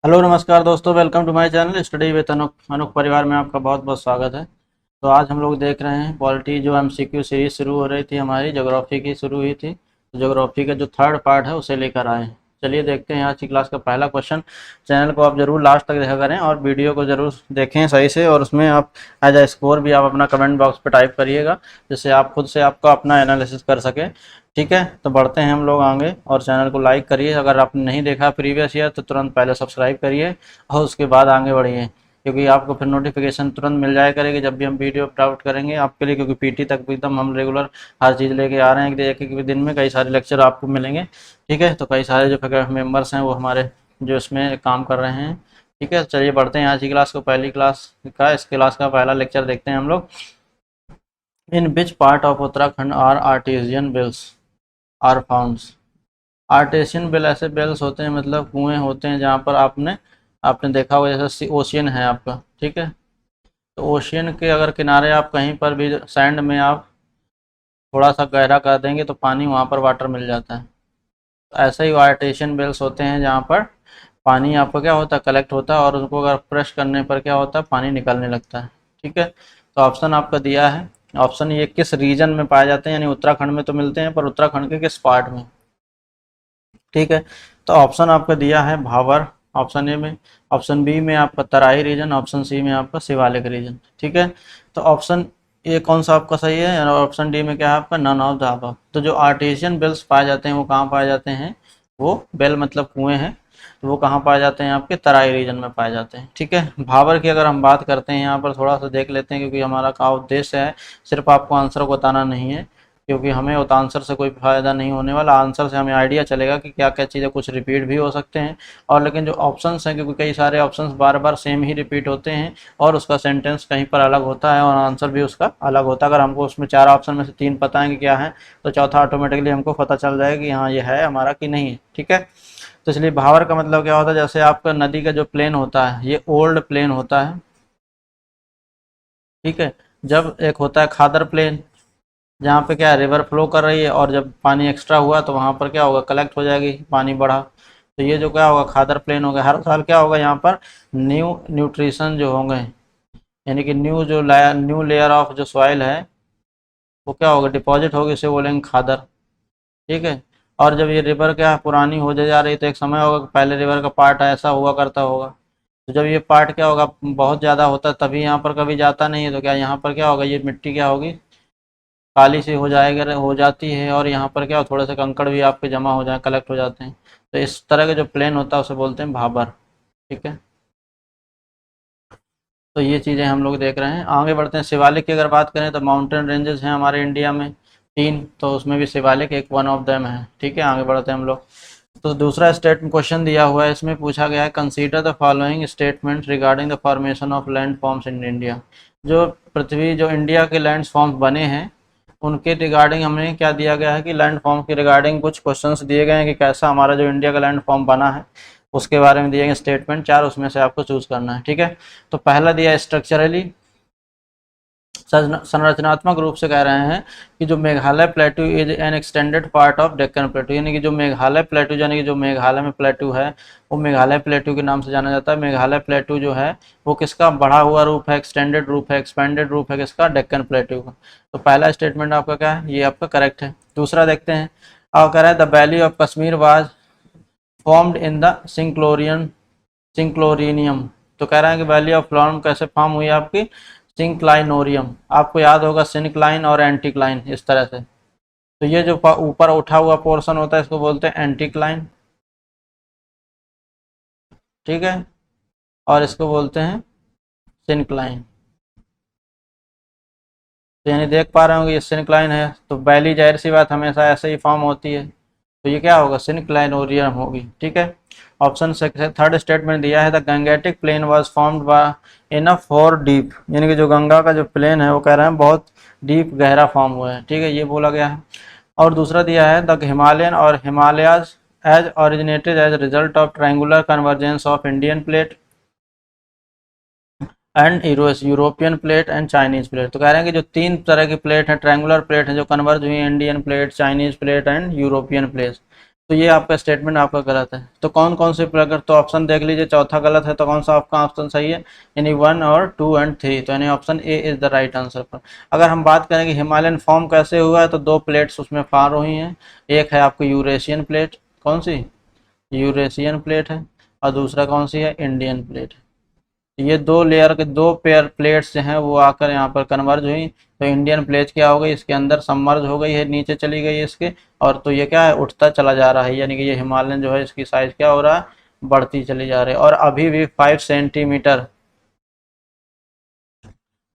Hello नमस्कार दोस्तों, welcome to my channel study with Anuk. Anuk परिवार में आपका बहुत बहुत स्वागत है। तो आज हम लोग देख रहे हैं पॉलिटी जो एमसीक्यू सीरीज शुरू हो रही थी, हमारी ज्योग्राफी की शुरू हुई थी। तो ज्योग्राफी का जो थर्ड पार्ट है उसे लेकर आए हैं। चलिए देखते हैं आज की क्लास का पहला क्वेश्चन। चैनल को आप जरूर लास्ट तक देखा करें और वीडियो को जरूर देखें सही से, और उसमें आप एज ए स्कोर भी आप अपना कमेंट बॉक्स पर टाइप करिएगा, जिससे आप खुद से आपका अपना एनालिसिस कर सकें। ठीक है, तो बढ़ते हैं हम लोग आगे। और चैनल को लाइक करिए, अगर आपने नहीं देखा प्रीवियस ईयर तो तुरंत पहले सब्सक्राइब करिए और उसके बाद आगे बढ़िए, क्योंकि आपको फिर नोटिफिकेशन तुरंत मिल जाया करेगी जब भी हम वीडियो अपलोड करेंगे आपके लिए। क्योंकि पीटी तक भी एकदम हम रेगुलर हर चीज़ लेके आ रहे हैं, एक एक दिन में कई सारे लेक्चर आपको मिलेंगे। ठीक है, तो कई सारे जो फैकल्टी मेम्बर्स हैं वो हमारे जो इसमें काम कर रहे हैं। ठीक है, चलिए बढ़ते हैं आज की क्लास को। पहली क्लास का इस क्लास का पहला लेक्चर देखते हैं हम लोग। In which part of Uttarakhand are artesian wells are found. Artesian well ऐसे बेल्स होते हैं, मतलब कुएं होते हैं जहाँ पर आपने आपने देखा होगा, जैसे ओशियन है आपका। ठीक है, तो ओशियन के अगर किनारे आप कहीं पर भी सैंड में आप थोड़ा सा गहरा कर देंगे तो पानी वहाँ पर वाटर मिल जाता है। तो ऐसे ही आर्टेशियन बेल्स होते हैं जहाँ पर पानी आपका क्या होता है, कलेक्ट होता है, और उनको अगर प्रेस करने पर क्या होता है, पानी निकलने लगता है। ठीक है, तो ऑप्शन आपका दिया है। ऑप्शन ये किस रीजन में पाए जाते हैं, यानी उत्तराखंड में तो मिलते हैं, पर उत्तराखंड के किस पार्ट में। ठीक है, तो ऑप्शन आपका दिया है भावर, ऑप्शन ए में। ऑप्शन बी में आपका तराई रीजन, ऑप्शन सी में आपका शिवालिक रीजन। ठीक है, तो ऑप्शन ए कौन सा आपका सही है, और ऑप्शन डी में क्या है आपका नन ऑफ द अबव। तो जो आर्टेशियन बेल्स पाए जाते हैं वो कहाँ पाए जाते हैं, वो बेल मतलब कुएं हैं, तो वो कहाँ पाए जाते हैं, आपके तराई रीजन में पाए जाते हैं। ठीक है, भावर की अगर हम बात करते हैं यहाँ पर थोड़ा सा देख लेते हैं, क्योंकि हमारा का उद्देश्य है सिर्फ आपको आंसर को बताना नहीं है, क्योंकि हमें उस आंसर से कोई फ़ायदा नहीं होने वाला। आंसर से हमें आइडिया चलेगा कि क्या क्या चीज़ें कुछ रिपीट भी हो सकते हैं, और लेकिन जो ऑप्शंस हैं, क्योंकि कई सारे ऑप्शंस बार बार सेम ही रिपीट होते हैं और उसका सेंटेंस कहीं पर अलग होता है और आंसर भी उसका अलग होता है। अगर हमको उसमें चार ऑप्शन में से तीन पता है कि क्या है, तो चौथा ऑटोमेटिकली हमको पता चल जाएगा कि हाँ ये है हमारा कि नहीं है। ठीक है, तो इसलिए भावर का मतलब क्या होता है, जैसे आपका नदी का जो प्लेन होता है ये ओल्ड प्लेन होता है। ठीक है, जब एक होता है खादर प्लेन, जहाँ पे क्या है रिवर फ्लो कर रही है, और जब पानी एक्स्ट्रा हुआ तो वहाँ पर क्या होगा, कलेक्ट हो जाएगी, पानी बढ़ा। तो ये जो क्या होगा, खादर प्लेन हो गया। हर साल क्या होगा यहाँ पर न्यू न्यूट्रिशन जो होंगे, यानी कि न्यू लेयर ऑफ जो सॉइल है वो क्या होगा, डिपॉजिट होगी, उसे बोलेंगे खादर। ठीक है, और जब ये रिवर क्या है पुरानी हो जा रही, तो एक समय होगा कि पहले रिवर का पार्ट ऐसा हुआ करता होगा। तो जब ये पार्ट क्या होगा बहुत ज़्यादा होता है, तभी यहाँ पर कभी जाता नहीं है, तो क्या यहाँ पर क्या होगा, ये मिट्टी क्या होगी, काली सी हो जाएगा, हो जाती है, और यहाँ पर क्या थोड़े से कंकड़ भी आपके जमा हो जाए, कलेक्ट हो जाते हैं। तो इस तरह का जो प्लेन होता है उसे बोलते हैं भाबर। ठीक है, तो ये चीज़ें हम लोग देख रहे हैं। आगे बढ़ते हैं। शिवालिक की अगर बात करें तो माउंटेन रेंजेस हैं हमारे इंडिया में तीन, तो उसमें भी शिवालिक एक वन ऑफ देम है। ठीक है, आगे बढ़ते हैं हम लोग। तो दूसरा स्टेटमेंट क्वेश्चन दिया हुआ है, इसमें पूछा गया है consider the following statement regarding the formation of land forms in India. जो पृथ्वी जो इंडिया के लैंड फॉर्म्स बने हैं उनके रिगार्डिंग हमें क्या दिया गया है कि लैंड फॉर्म के रिगार्डिंग कुछ क्वेश्चंस दिए गए हैं कि कैसा हमारा जो इंडिया का लैंड फॉर्म बना है उसके बारे में दिए गए स्टेटमेंट चार, उसमें से आपको चूज करना है। ठीक है, तो पहला दिया है स्ट्रक्चरली, संरचनात्मक रूप से कह रहे हैं कि जो Meghalaya प्लेटू is an extended part of Deccan प्लेटू, यानी कि जो मेघालय प्लेटू, यानी कि जो मेघालय में प्लेटू है वो मेघालय प्लेटू के नाम से जाना जाता है। मेघालय प्लेटू जो है वो किसका बढ़ा हुआ रूप है, एक्सटेंडेड रूप है, एक्सपेंडेड रूप है किसका, डेक्कन प्लेटू का। तो पहला स्टेटमेंट आपका क्या है, ये आपका करेक्ट है। दूसरा देखते हैं, और कह रहा है the valley of Kashmir was formed in the synclinorium. तो कह रहे हैं कि वैली ऑफ फ्लॉर्म कैसे फॉर्म हुई आपकी, सिंक्लाइनोरियम। आपको याद होगा सिंक्लाइन और एंटीक्लाइन इस तरह से। तो ये जो ऊपर उठा हुआ पोर्शन होता है इसको बोलते हैं एंटीक्लाइन। ठीक है, और इसको बोलते हैं सिंक्लाइन। तो यानी देख पा रहे होंगे ये सिंक्लाइन है, तो वैली जाहिर सी बात हमेशा ऐसे ही फॉर्म होती है, तो ये क्या होगा, सिंक्लाइनोरियम होगी। ठीक है, ऑप्शन से थर्ड स्टेटमेंट दिया है the Gangetic plain was formed by enough for deep, यानी कि जो गंगा का जो प्लेन है वो कह रहे हैं बहुत डीप गहरा फॉर्म हुआ है। ठीक है, ये बोला गया है। और दूसरा दिया है द हिमालयन और Himalayas as originated as result of triangular convergence of Indian plate and European plate and Chinese plate. तो कह रहे हैं कि जो तीन तरह की प्लेट है, ट्रायंगुलर प्लेट है जो कन्वर्ज हुई है, Indian plate, Chinese plate and European plate, तो ये आपका स्टेटमेंट आपका गलत है। तो कौन कौन से अगर तो ऑप्शन देख लीजिए, चौथा गलत है, तो कौन सा आपका ऑप्शन सही है, यानी 1 और 2 एंड 3, तो यानी option A is the right answer पर। अगर हम बात करें कि हिमालयन फॉर्म कैसे हुआ है, तो दो प्लेट्स उसमें फार हुई हैं। एक है आपकी यूरेशियन प्लेट, कौन सी, यूरेशियन प्लेट है, और दूसरा कौन सी है, इंडियन प्लेट है। ये दो लेयर के दो पेयर प्लेट्स जो हैं वो आकर यहाँ पर कन्वर्ज हुई, तो इंडियन प्लेट क्या हो गई, इसके अंदर सबमर्ज हो गई है, नीचे चली गई है इसके, और तो ये क्या है, उठता चला जा रहा है, यानी कि ये हिमालयन जो है इसकी साइज क्या हो रहा है, बढ़ती चली जा रही है। और अभी भी 5 सेंटीमीटर,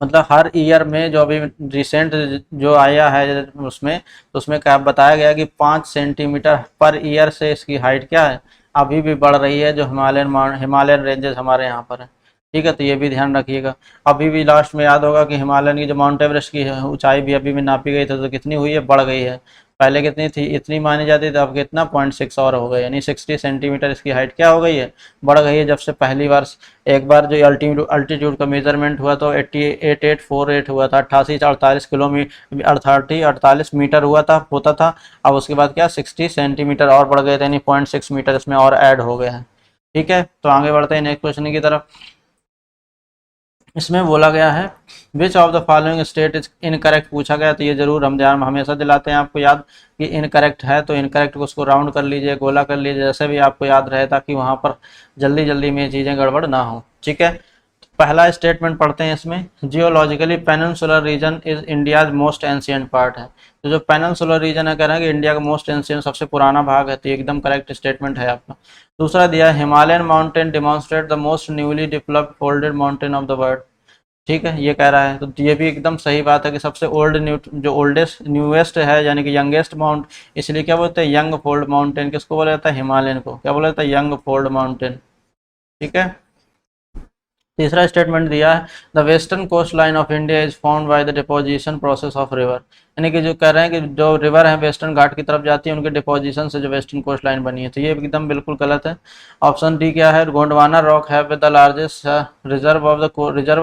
मतलब हर ईयर में जो अभी रिसेंट जो आया है उसमें, तो उसमें क्या बताया गया कि 5 सेंटीमीटर पर ईयर से इसकी हाइट क्या है, अभी भी बढ़ रही है, जो हिमालयन रेंजेस हमारे यहाँ पर है। ठीक है, तो ये भी ध्यान रखिएगा। अभी भी लास्ट में याद होगा कि हिमालयन की जो माउंट एवरेस्ट की ऊंचाई भी अभी भी नापी गई थी, तो कितनी हुई है, बढ़ गई है। पहले कितनी थी, इतनी मानी जाती थी, अब कितना 0.6 और हो गई, यानी 60 सेंटीमीटर इसकी हाइट क्या हो गई है, बढ़ गई है। जब से पहली बार एक बार जो अल्टीट्यूड का मेजरमेंट हुआ तो 8848 हुआ था, 88 48 मीटर हुआ था, होता था। अब उसके बाद क्या 60 सेंटीमीटर और बढ़ गए थे, यानी 0.6 मीटर इसमें और ऐड हो गए हैं। ठीक है, तो आगे बढ़ते हैं नेक्स्ट क्वेश्चन की तरफ। इसमें बोला गया है विच of the following state is incorrect पूछा गया, तो ये जरूर हम ध्यान हमेशा दिलाते हैं आपको याद कि इनकरेक्ट है, तो इनकरेक्ट को उसको राउंड कर लीजिए, गोला कर लीजिए, जैसे भी आपको याद रहे, ताकि वहां पर जल्दी जल्दी में चीज़ें गड़बड़ ना हो। ठीक है, पहला स्टेटमेंट पढ़ते हैं इसमें, geologically peninsular reason is India's most ancient part है। तो जो पेनिनसुलर रीजन है, कह रहे हैं कि इंडिया का मोस्ट एंशियंट सबसे पुराना भाग है, तो एकदम करेक्ट स्टेटमेंट है आपका। दूसरा दिया Himalayan mountain demonstrate the most newly developed folded mountain of the world. ठीक है, ये कह रहा है, तो ये भी एकदम सही बात है कि सबसे जो ओल्डेस्ट न्यूएस्ट है, यानी कि यंगेस्ट माउंट, इसलिए क्या बोलते हैं, यंग फोल्ड माउंटेन। किसको बोला जाता है, हिमालयन को क्या बोला जाता है, यंग फोल्ड माउंटेन। ठीक है, तीसरा स्टेटमेंट दिया है the western coast line of India is found by the deposition process of river, यानी कि जो कह रहे हैं कि जो रिवर है वेस्टर्न घाट की तरफ जाती है, उनके डिपोजिशन से जो वेस्टर्न कोस्ट लाइन बनी है, तो ये एकदम बिल्कुल गलत है। ऑप्शन डी क्या है, गोंडवाना रॉक है with the largest reserve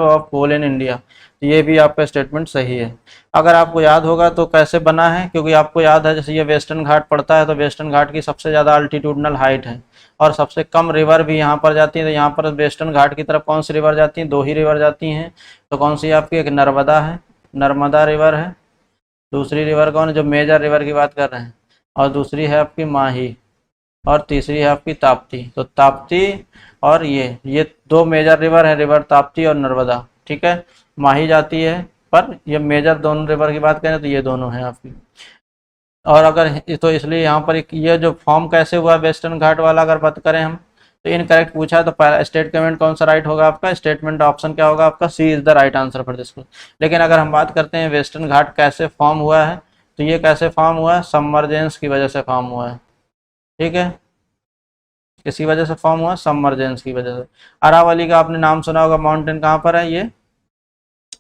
of coal in India, तो ये भी आपका स्टेटमेंट सही है। अगर आपको याद होगा तो कैसे बना है, क्योंकि आपको याद है जैसे ये वेस्टर्न घाट पड़ता है, तो वेस्टर्न घाट की सबसे ज़्यादा अल्टीट्यूडनल हाइट है, और सबसे कम रिवर भी यहाँ पर जाती है। तो यहाँ पर वेस्टर्न घाट की तरफ कौन सी रिवर जाती हैं, दो ही रिवर जाती हैं, तो कौन सी आपकी, एक नर्मदा है, नर्मदा रिवर है, दूसरी रिवर कौन है, जो मेजर रिवर की बात कर रहे हैं, और दूसरी है आपकी माही, और तीसरी है आपकी ताप्ती। तो ताप्ती और ये दो मेजर रिवर है, रिवर ताप्ती और नर्मदा। ठीक है, माही जाती है, पर ये मेजर दोनों रिवर की बात करें तो ये दोनों हैं आपकी। और अगर तो इसलिए यहाँ पर ये जो फॉर्म कैसे हुआ वेस्टर्न घाट वाला अगर बात करें हम, तो इनकरेक्ट पूछा है, तो पहला स्टेटमेंट कौन सा राइट होगा आपका, स्टेटमेंट ऑप्शन क्या होगा आपका, C is the right answer for this. लेकिन अगर हम बात करते हैं वेस्टर्न घाट कैसे फॉर्म हुआ है, तो ये कैसे फॉर्म हुआ है, सबमर्जेंस की वजह से फॉर्म हुआ है। ठीक है, किसी वजह से फॉर्म हुआ, सबमर्जेंस की वजह से। अरावली का आपने नाम सुना होगा, माउंटेन कहाँ पर है, ये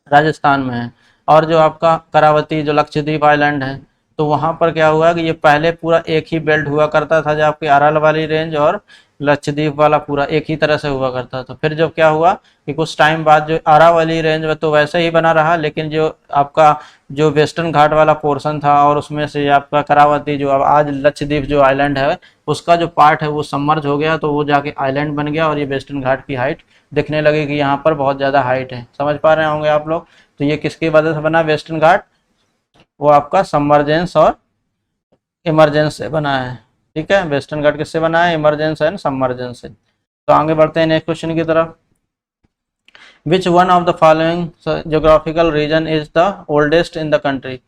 राजस्थान में है। और जो आपका करावती जो लक्षद्वीप आइलैंड है, तो वहाँ पर क्या हुआ कि ये पहले पूरा एक ही बेल्ट हुआ करता था, जो आपकी अरावल वाली रेंज और लक्षद्वीप वाला पूरा एक ही तरह से हुआ करता था। फिर जब क्या हुआ कि कुछ टाइम बाद जो अरावली रेंज में तो वैसे ही बना रहा, लेकिन जो आपका जो वेस्टर्न घाट वाला पोर्शन था, और उसमें से आपका करावती जो अब आज लक्षद्वीप जो आइलैंड है, उसका जो पार्ट है वो सबमर्ज हो गया, तो वो जाके आइलैंड बन गया, और ये वेस्टर्न घाट की हाइट दिखने लगी कि यहाँ पर बहुत ज़्यादा हाइट है। समझ पा रहे होंगे आप लोग, तो ये किसकी वजह से बना वेस्टर्न घाट, वो आपका सबमर्जेंस और इमरजेंस से बना है। ठीक है, वेस्टर्न घाट किससे बना है, इमरजेंस एंड सबमर्जेंस से। तो आगे बढ़ते हैं नेक्स्ट क्वेश्चन की तरफ। Which one of the following geographical region is the oldest in the country,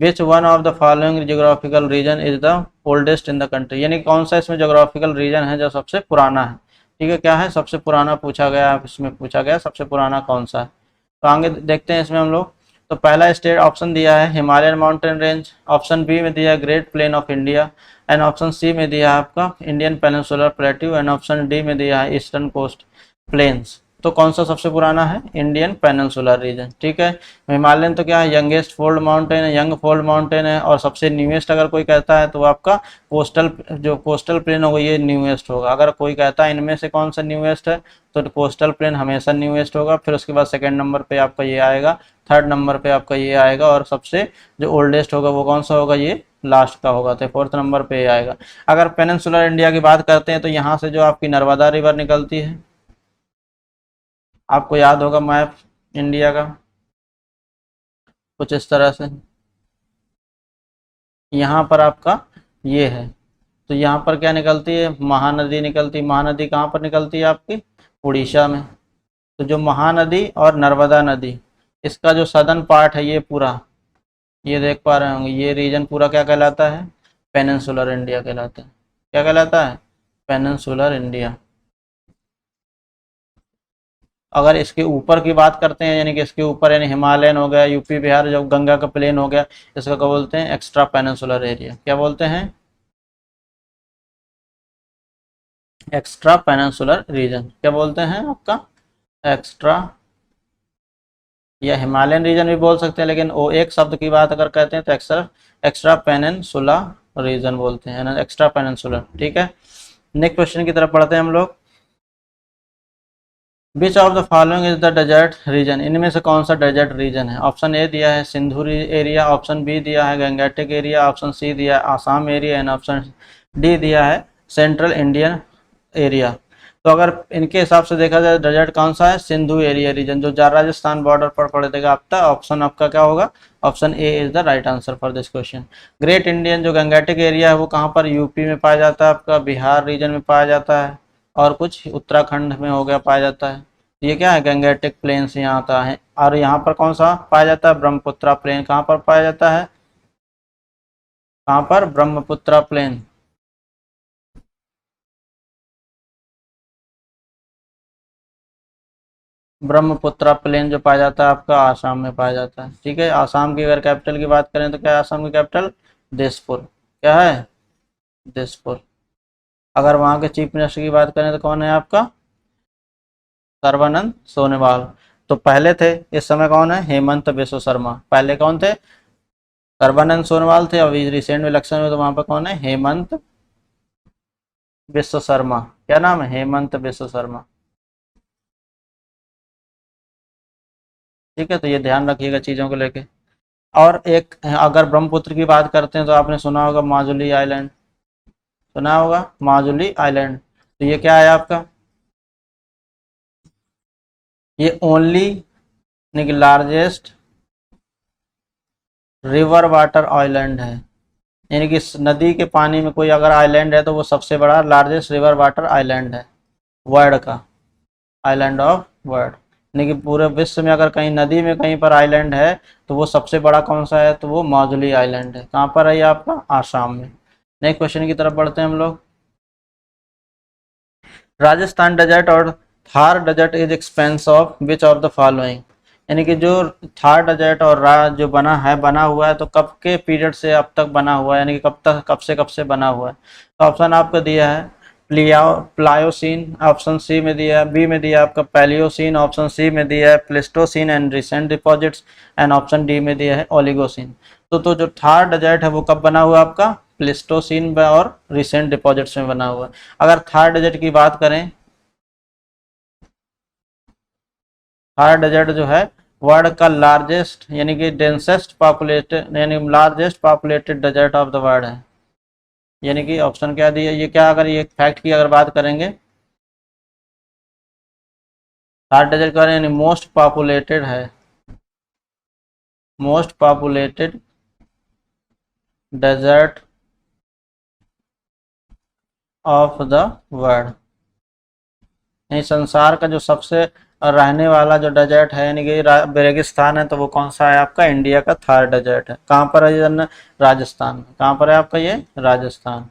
which one of the following geographical region is the oldest in the country, यानी कौन सा इसमें ज्योग्राफिकल रीजन है जो सबसे पुराना है। ठीक है, क्या है, सबसे पुराना पूछा गया, इसमें पूछा गया सबसे पुराना कौन सा है। तो आगे देखते हैं इसमें हम लोग। तो पहला स्टेट ऑप्शन दिया है Himalayan mountain range, option B में दिया है great plain of India, and option C में दिया है आपका Indian peninsular plateau, and option D में दिया है ईस्टर्न कोस्ट प्लेन्स। तो कौन सा सबसे पुराना है, इंडियन पेनिनसुलर रीजन। ठीक है, हिमालयन तो क्या है, यंगेस्ट फोल्ड माउंटेन है, यंग फोल्ड माउंटेन है, और सबसे न्यूएस्ट अगर कोई कहता है तो आपका कोस्टल प्लेन होगा, ये न्यूएस्ट होगा। अगर कोई कहता है इनमें से कौन सा न्यूएस्ट है, तो कोस्टल प्लेन हमेशा न्यूएस्ट होगा। फिर उसके बाद सेकंड नंबर पे आपका ये आएगा, थर्ड नंबर पे आपका ये आएगा, और सबसे जो ओल्डेस्ट होगा वो कौन सा होगा, ये लास्ट का होगा, तो 4th नंबर पे आएगा। अगर पेनिनसुलर इंडिया की बात करते हैं तो यहाँ से जो आपकी नर्मदा रिवर निकलती है, आपको याद होगा मैप इंडिया का कुछ इस तरह से, यहाँ पर आपका ये है, तो यहाँ पर क्या निकलती है, महानदी निकलती है। महानदी कहाँ पर निकलती है आपकी, उड़ीसा में। तो जो महानदी और नर्मदा नदी, इसका जो सदर्न पार्ट है ये पूरा, ये देख पा रहे होंगे, ये रीजन पूरा क्या कहलाता है, पेनिनसुलर इंडिया कहलाता है। क्या कहलाता है, पेनिनसुलर इंडिया। अगर इसके ऊपर की बात करते हैं, यानी कि इसके ऊपर यानी हिमालयन हो गया, यूपी बिहार जो गंगा का प्लेन हो गया, इसका क्या बोलते हैं, एक्स्ट्रा पेनिनसुलर एरिया। क्या बोलते हैं, एक्स्ट्रा पेनिनसुलर रीजन। क्या बोलते हैं आपका, एक्स्ट्रा, या हिमालयन रीजन भी बोल सकते हैं, लेकिन वो एक शब्द की बात अगर कहते हैं तो एक्स्ट्रा एक्स्ट्रा पेनिनसुला रीजन बोलते हैं, एक्स्ट्रा पेनिनसुलर। ठीक है, नेक्स्ट क्वेश्चन की तरफ पढ़ते हैं हम लोग। Which of the following is the desert region, इनमें से कौन सा डेजर्ट रीजन है। ऑप्शन ए दिया है सिंधु एरिया, ऑप्शन बी दिया है गंगेटिक एरिया, ऑप्शन सी दिया है Assam area, and option D दिया है सेंट्रल इंडियन एरिया। तो अगर इनके हिसाब से देखा जाए डेजर्ट कौन सा है, सिंधु एरिया रीजन, जो राजस्थान बॉर्डर पर पड़ेगा आपका। ऑप्शन आपका क्या होगा, option A is the right answer for this question. Great Indian जो गंगेटिक एरिया है वो कहाँ पर, यूपी में पाया जाता है, आपका बिहार रीजन में पाया जाता है, और कुछ उत्तराखंड में हो गया पाया जाता है। ये क्या है, गंगेटिक प्लेन से यहाँ आता है। और यहाँ पर कौन सा पाया जाता है, ब्रह्मपुत्रा प्लेन कहाँ पर पाया जाता है, कहाँ पर, ब्रह्मपुत्रा प्लेन। ब्रह्मपुत्रा प्लेन जो पाया जाता है आपका आसाम में पाया जाता है। ठीक है, आसाम की अगर कैपिटल की बात करें तो क्या है आसाम की कैपिटल, दिसपुर। क्या है, दिसपुर। अगर वहाँ के चीफ मिनिस्टर की बात करें तो कौन है आपका, सर्बानंद सोनोवाल। तो पहले थे, इस समय कौन है, हेमंत बिश्व शर्मा। पहले कौन थे, सर्बानंद सोनोवाल थे, अभी रिसेंट इलेक्शन में तो वहाँ पर कौन है, हेमंत बिश्व शर्मा। क्या नाम है, हेमंत बिश्व शर्मा। ठीक है, तो ये ध्यान रखिएगा चीज़ों को लेके। और एक अगर ब्रह्मपुत्र की बात करते हैं तो आपने सुना होगा माजुली आइलैंड, सुना होगा माजुली आइलैंड। तो ये क्या है आपका, ये ओनली यानी कि लार्जेस्ट रिवर वाटर आइलैंड है, यानी कि नदी के पानी में कोई अगर आइलैंड है तो वो सबसे बड़ा लार्जेस्ट रिवर वाटर आइलैंड है वर्ल्ड का, आइलैंड ऑफ वर्ल्ड। यानी कि पूरे विश्व में अगर कहीं नदी में कहीं पर आइलैंड है तो वो सबसे बड़ा कौन सा है, तो वो माजुली आइलैंड है। कहाँ पर है ये आपका, आसाम में। नेक्स्ट क्वेश्चन की तरफ बढ़ते हैं हम लोग। राजस्थान डेजर्ट और Thar desert is expanse of which of the following, यानी कि जो थार डेजर्ट और जो बना हुआ है तो कब के पीरियड से अब तक बना हुआ है, यानी कि कब से बना हुआ है। तो ऑप्शन आपका दिया है प्लायोसीन, ऑप्शन सी में दिया है, बी में दिया है आपका पैलियोसीन, ऑप्शन सी में दिया है Pleistocene and recent deposits, and option D में दिया है ओलिगोसीन। तो जो थार डेजर्ट है वो कब बना हुआ है आपका, प्लेस्टोसीन में और रिसेंट डिपॉजिट्स में बना हुआ है। अगर थार डेजर्ट की बात करें, थार डेजर्ट जो है वर्ल्ड का लार्जेस्ट यानी कि डेंसेस्ट पॉपुलेटेड यानी largest populated desert of the world है। यानी कि ऑप्शन क्या दिया, ये क्या, अगर ये फैक्ट की अगर बात करेंगे, थार डेजर्ट का यानी मोस्ट पॉपुलेटेड है, most populated desert of the world, यानी संसार का जो सबसे रहने वाला जो डेजर्ट है यानी कि रेगिस्तान है, तो वो कौन सा है आपका, इंडिया का थार डेजर्ट है। कहाँ पर है ये, राजस्थान में। कहाँ पर है आपका ये, राजस्थान।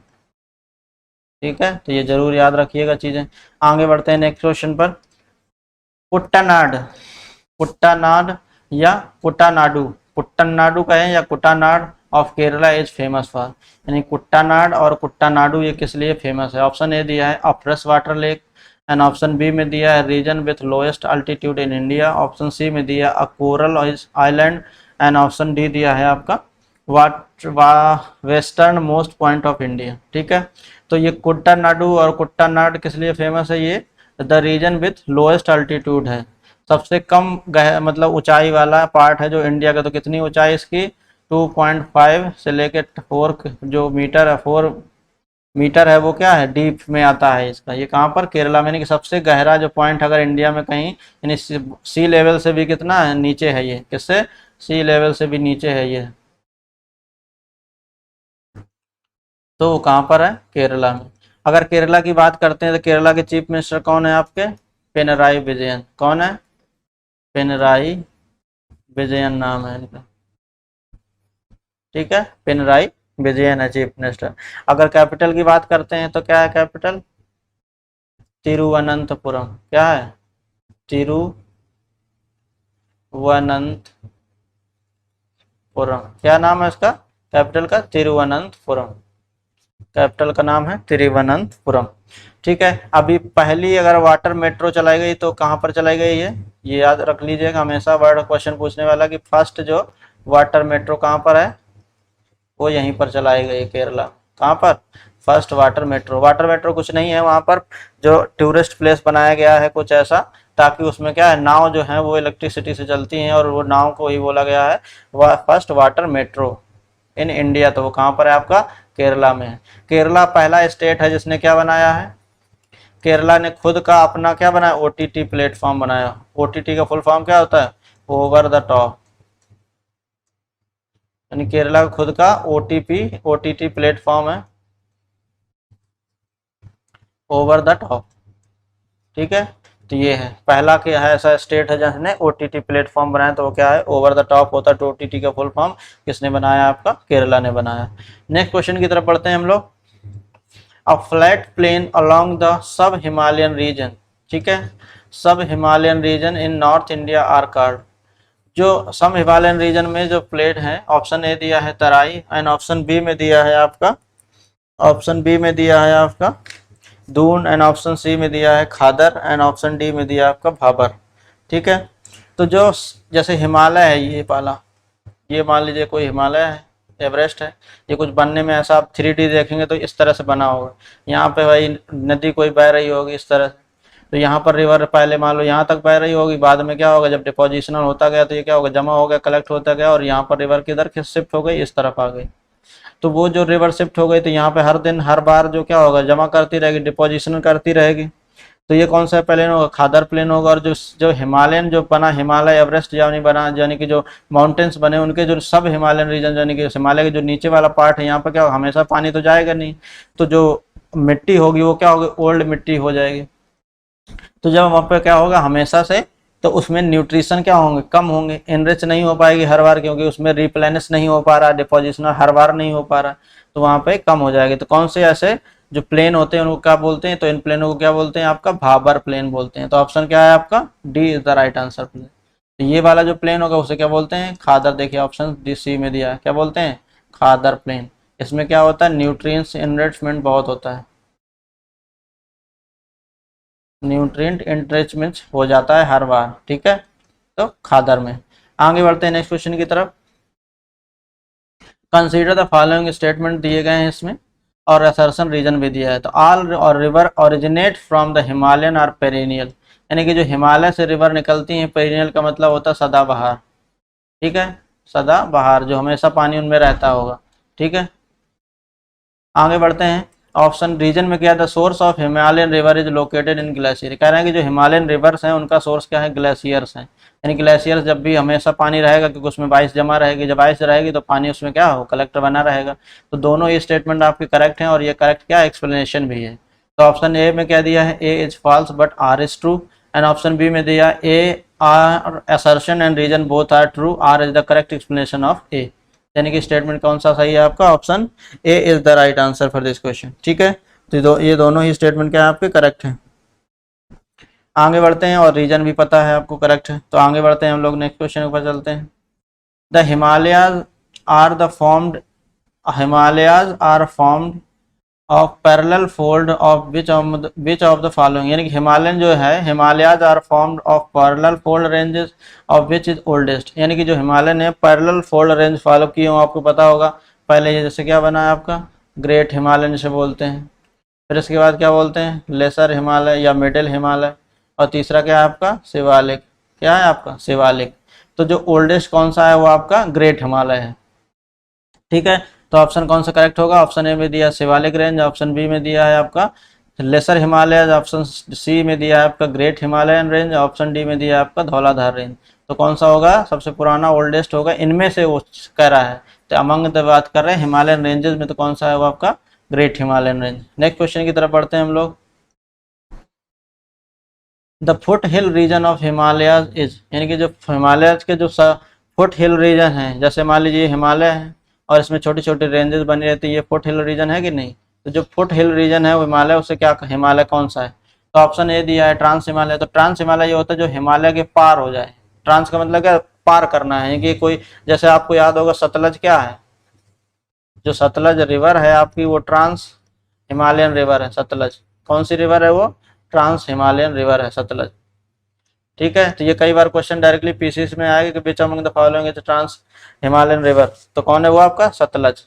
ठीक है, तो ये जरूर याद रखिएगा चीजें। आगे बढ़ते हैं नेक्स्ट क्वेश्चन पर। कुट्टानाड, कुट्टानाड या कुट्टानाडु, कुट्टानाडु कहें या Kuttanad of Kerala is famous for, यानी कुट्टानाड और कुट्टानाडु ये किस लिए फेमस है। ऑप्शन ए दिया है a fresh water lake, and option B में दिया है region with lowest altitude in India, option C में दिया a coral island, and option D दिया है आपका western most point of India. ठीक है, तो ये कुट्टानाडु और कुट्टानाड किस लिए फेमस है, ये the region with lowest altitude है, सबसे कम मतलब ऊंचाई वाला पार्ट है जो इंडिया का। तो कितनी ऊंचाई इसकी, 2.5 से लेके 4 जो मीटर है, 4 मीटर है, वो क्या है, डीप में आता है इसका। ये कहाँ पर, केरला में, यानी कि सबसे गहरा जो पॉइंट अगर इंडिया में कहीं, यानी सी लेवल से भी कितना है, नीचे है ये, किससे, सी लेवल से भी नीचे है ये, तो वो कहाँ पर है, केरला में। अगर केरला की बात करते हैं तो केरला के चीफ मिनिस्टर कौन है आपके, पिनराई विजयन। कौन है, पिनराई विजयन नाम है इनका, ठीक है, पिनराई विजयन है चीफ मिनिस्टर। अगर कैपिटल की बात करते हैं तो क्या है कैपिटल, तिरुवनंतपुरम। क्या है, तिरुवनंतपुरम। क्या नाम है इसका, कैपिटल का, तिरुवनंतपुरम। कैपिटल का नाम है तिरुवनंतपुरम। ठीक है, अभी पहली अगर वाटर मेट्रो चलाई गई तो कहाँ पर चलाई गई है, ये याद रख लीजिएगा, हमेशा वर्ड क्वेश्चन पूछने वाला कि फर्स्ट जो वाटर मेट्रो कहाँ पर है, वो यहीं पर चलाई गई, केरला। कहाँ पर, first water metro. Water metro कुछ नहीं है, वहाँ पर जो टूरिस्ट प्लेस बनाया गया है कुछ ऐसा, ताकि उसमें क्या है, नाव जो है वो इलेक्ट्रिसिटी से चलती हैं, और वो नाव को ही बोला गया है फर्स्ट वाटर मेट्रो इन इंडिया। तो वो कहाँ पर है आपका, केरला में है। केरला पहला स्टेट है जिसने क्या बनाया है, केरला ने खुद का अपना क्या बनाया, ओटीटी प्लेटफॉर्म बनाया। ओटीटी का फुल फॉर्म क्या होता है, ओवर द टॉप, यानी केरला का खुद का ओटीटी प्लेटफॉर्म है, ओवर द टॉप। ठीक है, तो ये है पहला क्या है, ऐसा स्टेट है जिसने ओटीटी प्लेटफॉर्म बनाया, तो वो क्या है, ओवर द टॉप होता है। तो ओटीटी का फुल फॉर्म किसने बनाया, आपका केरला ने बनाया। नेक्स्ट क्वेश्चन की तरफ बढ़ते हैं हम लोग। A flat plain along the sub Himalayan region, ठीक है, sub Himalayan region in north India are called. जो सब हिमालयन रीजन में जो प्लेट है, ऑप्शन ए दिया है तराई, एंड ऑप्शन बी में दिया है आपका, ऑप्शन बी में दिया है आपका दून, एंड ऑप्शन सी में दिया है खादर, एंड ऑप्शन डी में दिया है आपका भाबर। ठीक है, तो जो जैसे हिमालय है ये वाला, ये मान लीजिए कोई हिमालय है, एवरेस्ट है, ये कुछ बनने में ऐसा आप 3D देखेंगे तो इस तरह से बना होगा। यहाँ पे भाई नदी कोई बह रही होगी इस तरह से, तो यहाँ पर रिवर पहले मान लो यहाँ तक बह रही होगी, बाद में क्या होगा, जब डिपोजिशनल होता गया तो ये क्या होगा, जमा हो गया, कलेक्ट होता गया, और यहाँ पर रिवर किधर शिफ्ट हो गई, इस तरफ आ गई। तो वो जो रिवर शिफ्ट हो गई तो यहाँ पे हर दिन हर बार जो क्या होगा, जमा करती रहेगी, डिपोजिशन करती रहेगी। तो ये कौन सा प्लेन होगा, खादर प्लेन होगा। और जो जो हिमालयन जो बना, हिमालय एवरेस्ट यानी बना, यानी कि जो माउंटेन्स बने उनके जो सब हिमालयन रीजन, यानी कि हिमालय के जो नीचे वाला पार्ट है, यहाँ पर क्या होगा, हमेशा पानी तो जाएगा नहीं, तो जो मिट्टी होगी वो क्या होगी, ओल्ड मिट्टी हो जाएगी। तो जब वहाँ पे क्या होगा हमेशा से, तो उसमें न्यूट्रिशन क्या होंगे, कम होंगे, इनरिच नहीं हो पाएगी हर बार, क्योंकि उसमें रिप्लेनिश नहीं हो पा रहा, डिपोजिशन हर बार नहीं हो पा रहा, तो वहाँ पे कम हो जाएगी। तो कौन से ऐसे जो प्लेन होते हैं उनको क्या बोलते हैं, तो इन प्लेनों को क्या बोलते हैं, आपका भाबर प्लेन बोलते हैं। तो ऑप्शन क्या है आपका, D is the right answer plain. तो ये वाला जो प्लेन होगा उसे क्या बोलते हैं, खादर। देखिए ऑप्शन डी सी में दिया है, क्या बोलते हैं, खादर प्लेन। इसमें क्या होता है, न्यूट्रिएंट्स एनरिचमेंट बहुत होता है, न्यूट्रिएंट एनरिचमेंट हो जाता है हर बार। ठीक है, तो खादर में। आगे बढ़ते हैं नेक्स्ट क्वेश्चन की तरफ। कंसीडर द फॉलोइंग स्टेटमेंट दिए गए हैं इसमें, और असर्शन रीजन भी दिया है। तो ऑल और river originate from the Himalayan और पेरिनियल, यानी कि जो हिमालय से रिवर निकलती हैं, पेरिनियल का मतलब होता है सदाबहार। ठीक है, सदाबहार जो हमेशा पानी उनमें रहता होगा। ठीक है, आगे बढ़ते हैं। ऑप्शन रीजन में क्या था, source of Himalayan river is located in glacier. कह रहे हैं कि जो हिमालयन रिवर्स हैं उनका सोर्स क्या है, ग्लेशियर्स हैं। यानी ग्लेशियर्स जब भी हमेशा पानी रहेगा, क्योंकि उसमें आइस जमा रहेगी, जब आइस रहेगी तो पानी उसमें क्या हो, कलेक्टर बना रहेगा। तो दोनों ये स्टेटमेंट आपके करेक्ट हैं, और ये करेक्ट क्या एक्सप्लेनेशन भी है। तो ऑप्शन ए में क्या दिया है, A is false but R is true, and option B में दिया A R assertion and reason both are true, R is the correct explanation of A. यानी कि स्टेटमेंट कौन सा सही है आपका, option A is the right answer for this question. ठीक है, तो ये दोनों ही स्टेटमेंट क्या है आपके करेक्ट हैं। आगे बढ़ते हैं, और रीजन भी पता है आपको करेक्ट है। तो आगे बढ़ते हैं हम लोग नेक्स्ट क्वेश्चन पर चलते हैं। The Himalayas are the formed, Himalayas are formed of parallel fold of which of the following, यानी कि हिमालयन जो है, Himalayas are formed of parallel fold ranges of which is oldest. यानी कि जो हिमालयन है पैरेलल फोल्ड रेंज फॉलो किए हो, आपको पता होगा। पहले ये जैसे क्या बना है आपका, ग्रेट हिमालयन जिसे बोलते हैं, फिर इसके बाद क्या बोलते हैं, लेसर हिमालय या मिडिल हिमालय, और तीसरा क्या है आपका, शिवालिक। क्या है आपका, शिवालिक। तो जो ओल्डेस्ट कौन सा है वो आपका ग्रेट हिमालय है। ठीक है, तो ऑप्शन कौन सा करेक्ट होगा? ऑप्शन ए में दिया शिवालिक रेंज, ऑप्शन बी में दिया है आपका लेसर हिमालय, ऑप्शन सी में दिया है आपका great Himalayan range, option D में दिया है आपका धौलाधार रेंज। तो कौन सा होगा सबसे पुराना ओल्डेस्ट होगा इनमें से? वो कह रहा है तो अमंग द बात कर रहे हैं हिमालयन रेंजेस में, तो कौन सा है वो आपका great Himalayan range. Next question की तरफ बढ़ते हैं हम लोग। The foot hill region of Himalaya is, यानी कि जो हिमालय के जो फुट हिल रीजन है, जैसे मान लीजिए हिमालय है और इसमें छोटी छोटी रेंजेस बनी रहती है, ये फुट हिल रीजन है कि नहीं? तो जो फुट हिल रीजन है वो हिमालय, उससे क्या हिमालय कौन सा है? तो ऑप्शन ए दिया है ट्रांस हिमालय। तो ट्रांस हिमालय ये होता है जो हिमालय के पार हो जाए। ट्रांस का मतलब क्या? पार करना है, कि कोई, जैसे आपको याद होगा सतलज क्या है, जो सतलज रिवर है आपकी वो ट्रांस हिमालयन रिवर है सतलज। कौन सी रिवर है वो? ट्रांस हिमालयन रिवर है सतलज। ठीक है, तो ये कई बार क्वेश्चन डायरेक्टली पीसीएस में आएगा कि which among the following is trans Himalayan river, तो कौन है वो आपका? सतलज।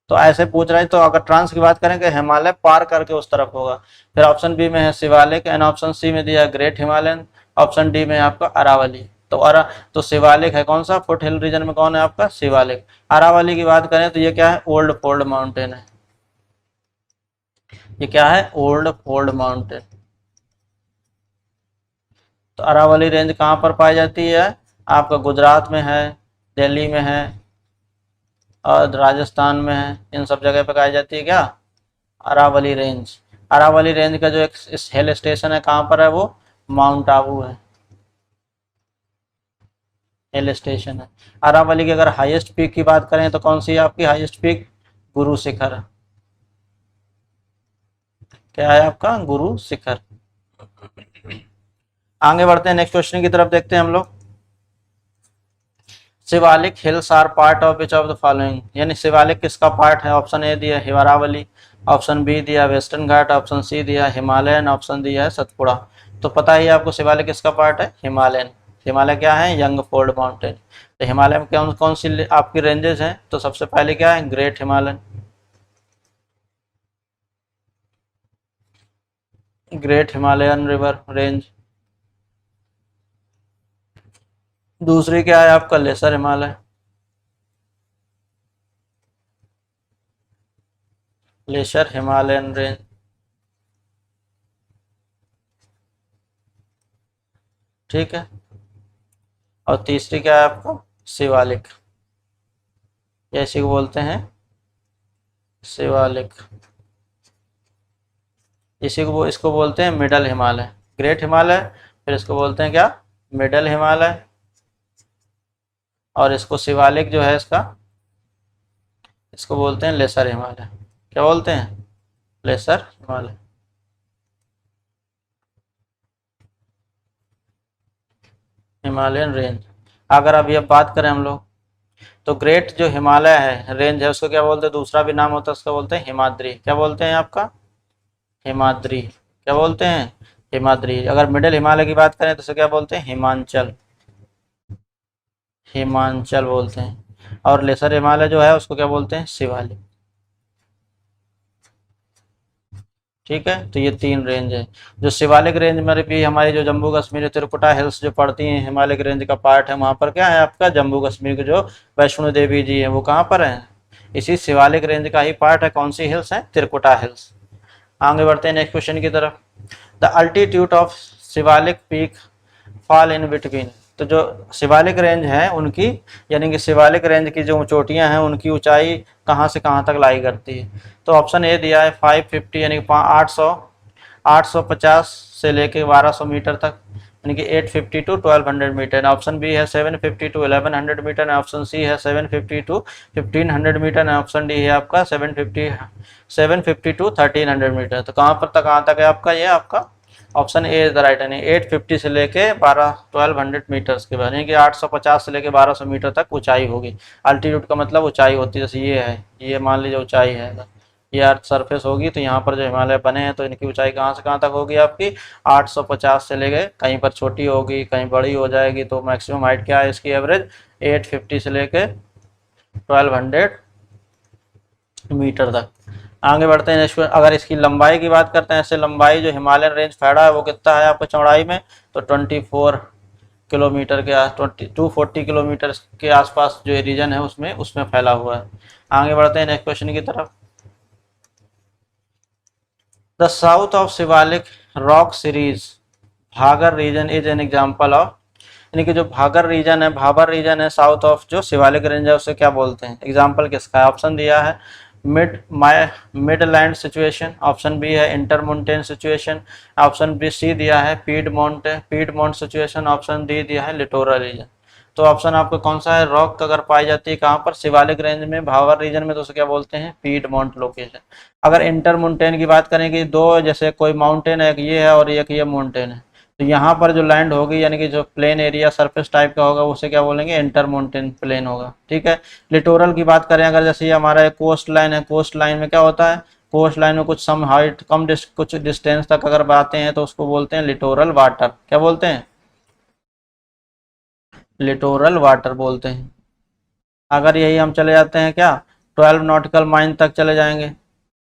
तो ऐसे पूछ रहा है, तो अगर ट्रांस की बात करें कि हिमालय पार करके उस तरफ होगा। फिर ऑप्शन बी में है शिवालिक, एंड ऑप्शन सी में दिया ग्रेट हिमालयन, ऑप्शन डी में आपका अरावली। तो शिवालिक है कौन सा? फुट हिल रीजन में कौन है आपका? शिवालिक। अरावली की बात करें तो ये क्या है? ओल्ड फोल्ड माउंटेन है। ये क्या है? Old fold mountain. तो अरावली रेंज कहाँ पर पाई जाती है? आपका गुजरात में है, दिल्ली में है और राजस्थान में है, इन सब जगह पे पाई जाती है क्या? अरावली रेंज। अरावली रेंज का जो एक हिल स्टेशन है कहाँ पर है वो? माउंट आबू है, हिल स्टेशन है। अरावली की अगर हाईएस्ट पीक की बात करें तो कौन सी है आपकी हाईएस्ट पीक? गुरु शिखर। क्या है आपका? गुरु शिखर। आगे बढ़ते हैं, नेक्स्ट क्वेश्चन की तरफ देखते हैं हम लोग। Shivalik hills are part of which of the following, यानी शिवालिक किसका पार्ट है? ऑप्शन ए दिया अरावली, ऑप्शन बी दिया वेस्टर्न घाट, ऑप्शन सी दिया हिमालयन, ऑप्शन दिया है सतपुड़ा। तो पता ही आपको शिवालिक किसका पार्ट है? हिमालयन। हिमालय क्या है? Young fold mountain. तो हिमालय में कौन कौन सी आपकी रेंजेस हैं? तो सबसे पहले क्या है? Great Himalayan, great Himalayan river range. दूसरी क्या है आपका? Lesser Himalaya, lesser Himalayan range. ठीक है, और तीसरी क्या है आपको? शिवालिक, इसी को बोलते हैं शिवालिक। इसी को इसको बोलते हैं मिडल हिमालय। ग्रेट हिमालय, फिर इसको बोलते हैं क्या? मिडल हिमालय। और इसको शिवालिक जो है इसका, इसको बोलते हैं लेसर हिमालय। क्या बोलते हैं? लेसर हिमालय। Himalayan range. अगर अभी अब बात करें हम लोग, तो ग्रेट जो हिमालय है रेंज है उसको क्या बोलते हैं? दूसरा भी नाम होता है उसका, बोलते हैं हिमाद्री। क्या बोलते हैं आपका? हिमाद्री। क्या बोलते हैं? हिमाद्री। अगर मिडिल हिमालय की बात करें तो इसे क्या बोलते हैं? हिमांचल, हिमांचल बोलते हैं। और लेसर हिमालय जो है उसको क्या बोलते हैं? शिवालिक। ठीक है, तो ये तीन रेंज है। जो शिवालिक रेंज में भी हमारी जो जम्मू कश्मीर त्रिकुटा हिल्स जो पड़ती हैं हिमालय रेंज का पार्ट है, वहाँ पर क्या है आपका? जम्मू कश्मीर के जो वैष्णो देवी जी है वो कहाँ पर है? इसी शिवालिक रेंज का ही पार्ट है। कौन सी हिल्स है? त्रिकुटा हिल्स। आगे बढ़ते हैं नेक्स्ट क्वेश्चन की तरफ। The altitude of Shivalik peak fall in between, तो जो शिवालिक रेंज है उनकी, यानी कि शिवालिक रेंज की जो चोटियां हैं उनकी ऊंचाई कहाँ से कहाँ तक लाई करती है? तो ऑप्शन ए दिया है 550, यानी कि 850 से लेके 1200 मीटर तक, यानी कि 850 टू 1200 मीटर। ऑप्शन बी है 750 टू 1100 मीटर, ऑप्शन सी है 750 टू 1500 मीटर, ऑप्शन डी है आपका 750 टू 1300 मीटर। तो कहाँ तक है आपका? ये आपका option A is the right, यानी 850 से लेके 1200 मीटर्स के बाद, यानी कि 850 से लेके 1200 मीटर तक ऊंचाई होगी। अल्टीट्यूड का मतलब ऊंचाई होती है। जैसे ये है, ये मान लीजिए ऊंचाई है, ये अर्थ सरफेस होगी, तो यहाँ पर जो हिमालय बने हैं तो इनकी ऊंचाई कहाँ से कहाँ तक होगी आपकी? 850 से लेके, कहीं पर छोटी होगी कहीं बड़ी हो जाएगी, तो मैक्सिमम हाइट क्या है इसकी एवरेज? 850 से लेके 1200 मीटर तक। आगे बढ़ते हैं नेक्स्ट। अगर इसकी लंबाई की बात करते हैं, ऐसे लंबाई जो हिमालयन रेंज फैला है वो कितना है आपको चौड़ाई में? तो 24 किलोमीटर के 240 किलोमीटर के आसपास जो रीजन है उसमें फैला हुआ है। आगे बढ़ते हैं नेक्स्ट क्वेश्चन की तरफ। The south of Shivalik rock series Bhagar region is an example of, यानी कि जो भागर रीजन है, भाबर रीजन है साउथ ऑफ जो शिवालिक रेंज है उसे क्या बोलते हैं? एग्जाम्पल किसका है? ऑप्शन दिया है मिडलैंड सिचुएशन, ऑप्शन बी है इंटरमोंटेन सिचुएशन, ऑप्शन बी सी दिया है पीडमोंट सिचुएशन, ऑप्शन डी दिया है लिटोरल रीजन। तो ऑप्शन आपको कौन सा है? रॉक अगर पाई जाती है कहाँ पर? शिवालिक रेंज में, भावर रीजन में, तो उसे क्या बोलते हैं? Piedmont location. अगर इंटरमोंटेन की बात करें कि दो, जैसे कोई माउंटेन है, एक ये है और एक ये माउंटेन है, तो यहाँ पर जो लैंड होगी यानी कि जो प्लेन एरिया सरफेस टाइप का होगा उसे क्या बोलेंगे? इंटरमाउंटेन प्लेन होगा। ठीक है। लिटोरल की बात करें अगर, जैसे ये हमारा कोस्ट लाइन है, कोस्ट लाइन में क्या होता है? कोस्ट लाइन में कुछ सम हाइट कुछ डिस्टेंस तक अगर आते हैं तो उसको बोलते हैं लिटोरल वाटर। क्या बोलते हैं? लिटोरल वाटर बोलते हैं। अगर यही हम चले जाते हैं क्या 12 नॉटिकल माइल तक चले जाएंगे,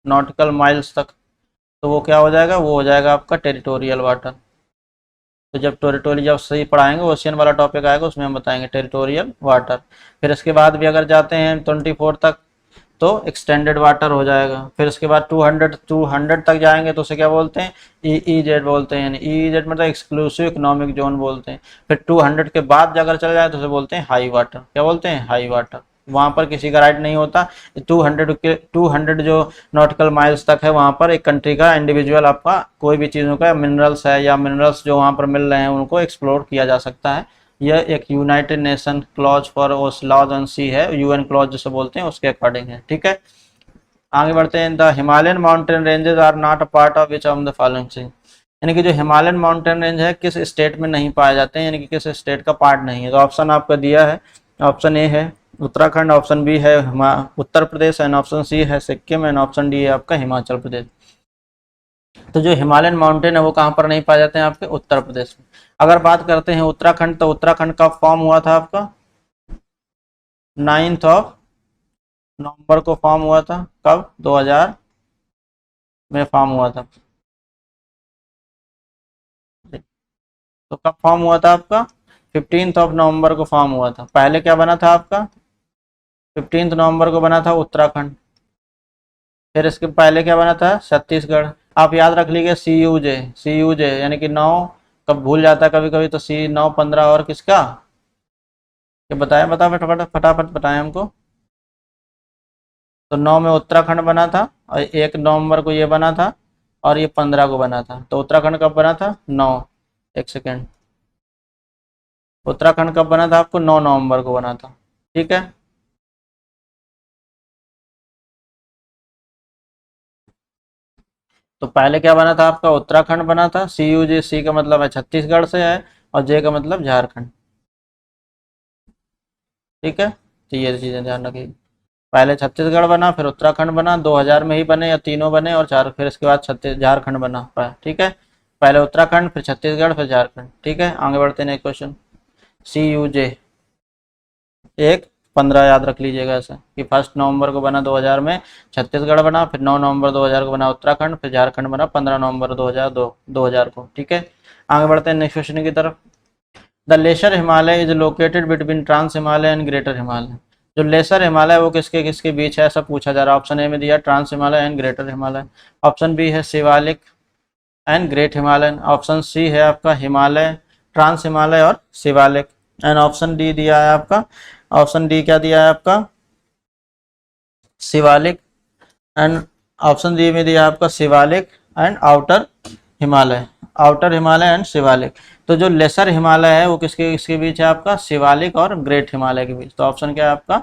नॉटिकल माइल्स तक, तो वो क्या हो जाएगा? वो हो जाएगा आपका टेरिटोरियल वाटर। तो जब टेरिटोरियल जब सही पढ़ाएंगे, ओशियन वाला टॉपिक आएगा उसमें हम बताएंगे टेरिटोरियल वाटर। फिर इसके बाद भी अगर जाते हैं 24 तक तो एक्सटेंडेड वाटर हो जाएगा। फिर उसके बाद 200 तक जाएंगे तो उसे क्या बोलते हैं? EEZ बोलते हैं, यानी EEZ मतलब एक्सक्लूसिव इकोनॉमिक जोन बोलते हैं। फिर 200 के बाद अगर चले जाए तो उसे बोलते हैं हाई वाटर। क्या बोलते हैं? High water. वहाँ पर किसी का राइट नहीं होता। 200 जो नॉटिकल माइल्स तक है वहाँ पर एक कंट्री का इंडिविजुअल आपका कोई भी चीज़ों का मिनरल्स है या मिनरल्स जो वहाँ पर मिल रहे हैं उनको एक्सप्लोर किया जा सकता है। यह एक United Nation clause for laws on sea है, UN क्लॉज जिसे बोलते हैं उसके अकॉर्डिंग है। ठीक है। आगे बढ़ते हैं। The Himalayan mountain ranges are not a part of which of the following see, यानी कि जो हिमालयन माउंटेन रेंज है किस स्टेट में नहीं पाए जाते हैं, यानी कि किस स्टेट का पार्ट नहीं है। तो ऑप्शन आपका दिया है, ऑप्शन ए है उत्तराखंड, ऑप्शन बी है Uttar Pradesh, and option C है सिक्किम, एंड ऑप्शन डी है आपका हिमाचल प्रदेश। तो जो हिमालयन माउंटेन है वो कहाँ पर नहीं पाए जाते हैं? आपके उत्तर प्रदेश में। अगर बात करते हैं उत्तराखंड, तो उत्तराखंड का फॉर्म हुआ था आपका 9 नवंबर को फॉर्म हुआ था। कब? 2000 में फॉर्म हुआ था। तो कब फॉर्म हुआ था आपका? 15 नवंबर को फॉर्म हुआ था। पहले क्या बना था आपका? 15 नवंबर को बना था उत्तराखंड। फिर इसके पहले क्या बना था? छत्तीसगढ़। आप याद रख लीजिए CUJ यानी कि 9, कब भूल जाता है कभी कभी, तो C 9 15 और किसका? ये बताएं, फटाफट फटाफट बताएं हमको। तो 9 में उत्तराखंड बना था और 1 नवंबर को ये बना था और ये 15 को बना था। तो उत्तराखंड कब बना था? 9, एक सेकेंड, उत्तराखंड कब बना था? आपको 9 नवंबर को बना था। ठीक है। तो पहले क्या बना था आपका? उत्तराखंड बना था। CUJ, C का मतलब है छत्तीसगढ़ से है और J का मतलब झारखंड। ठीक है। तो ये चीज़ें ध्यान रखिए। पहले छत्तीसगढ़ बना, फिर उत्तराखंड बना, 2000 में ही बने या तीनों बने, और फिर इसके बाद झारखंड बना। ठीक है। पहले उत्तराखंड, फिर छत्तीसगढ़, फिर झारखंड। ठीक है। आगे बढ़ते हैं नेक्स्ट क्वेश्चन। CUJ 1 15 याद रख लीजिएगा ऐसा कि 1 नवंबर को बना 2000 में छत्तीसगढ़ बना, फिर 9 नवंबर 2000 को बना उत्तराखंड, फिर झारखंड बना 15 नवंबर 2000 को। ठीक है। आगे बढ़ते हैं नेक्स्ट क्वेश्चन की तरफ। The lesser Himalaya is located between trans Himalaya and greater Himalaya. जो लेसर हिमालय वो किसके किसके बीच है ऐसा पूछा जा रहा है। ऑप्शन ए में दिया trans Himalaya and greater Himalaya, option B है Shivalik and great Himalayan, option C है आपका हिमालय, ट्रांस हिमालय और शिवालिक, एंड ऑप्शन डी दिया है आपका, ऑप्शन डी क्या दिया है आपका? शिवालिक एंड, ऑप्शन डी में दिया है आपका Shivalik and outer Himalaya and Shivalik. तो जो लेसर हिमालय है वो किसके किसके बीच है आपका? शिवालिक और ग्रेट हिमालय के बीच। तो ऑप्शन क्या है आपका?